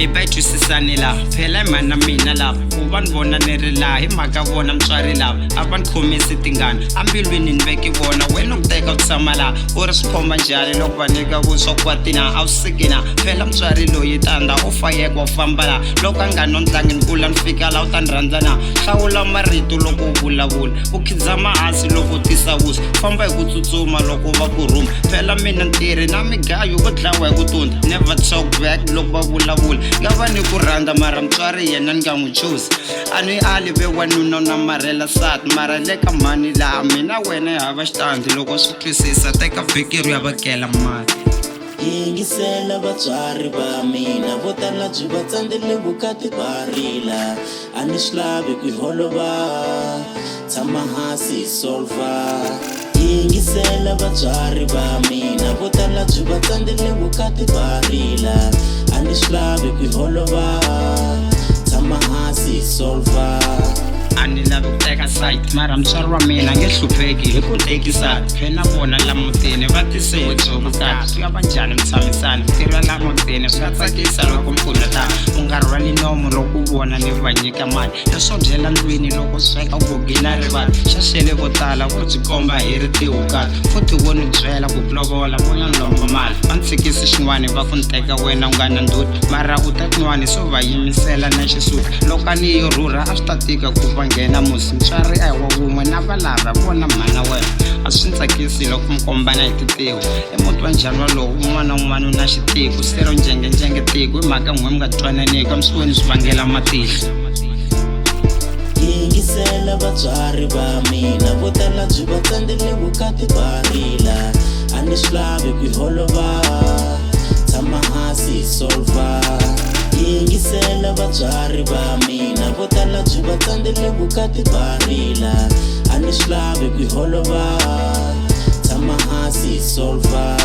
Baby twisisani la phela mana mina la ubanibona nerila hi mhaka vona mtswari lava a va ni khomisi tingana ambilwini ni veke vona wena ukuteka utshama la u ri swi khomba njhani loko va nyika vuswa ku vatina a wu sikina phela mtswari loyi tanda u fayeka u famba la loko a nga no ntlangini kula ni fika la u ta ni rhandza na hlawula marito loko u vulavula u khidzama hansi loko u tisa wusa famba hi ku tsutsuma loko va ku rhuma phela mina ntirhi na migayo vo dlawa hi ku tunda never talk back loko va vulavula nga va ni ku rhandza mara mtswari yena ni nga n'wi chuzi a ni ali ve wanuna na marhela sati mara le ka mhani laha mina wena hi hava xitandi loko swi twisisa teka vhiki ro ya vakela mali yingisela vatswari va mina vo tala byi va tsandzele vukati va rila a ni swi lavi ku holova tshama hansi solva yingisela vatswari va mina vo tala byi va tsandzele vukati va rila a ni swi lavi ku holova tshama hansi solva a ni lavi ku teka site mara mtswari wa mina nge hlupheki hi ku tekisati phela vona la mutini va tise hi dzovukati swi nga va njhani mi tshamisani ntirho la mutini swi nga tsakisa loko mi pfunetana u nga rhwali nomu loko u vona ni va nyika mali leswo byela ndlwini loko sweka vugina rivati xaxele vo tala vo byi komba hi ri tihukati futhi vo ni byela ku kulovola vona ni lomba mali va ni tshikisi xin'wana va ku ni teka wena u nga na ndzhuti mara u ta kun'wani swo va yimisela na xisuti loko a ni yo rhurha a swi ta tika ku va nghena musi mtswari a hi wa vun'we na valava vona mhana wena a swi ni tsakisi loko mi kombana hi titiho i muti wa njhani walowu un'wana na un'wana u na xitiko sero njhengenjenge tiko hi mhaka n'we mi nga twananiki a mi swi voni swi vangela matihlo yingisela vatswari va mina vo tala byi va tsandzele vukati va rila a ni swi lavi ku holova tshama hansi solva yingisela vatswari va mina vo tala byi va tsandzele vukati va rila a ni swi lavi ku holova tshama hansi solva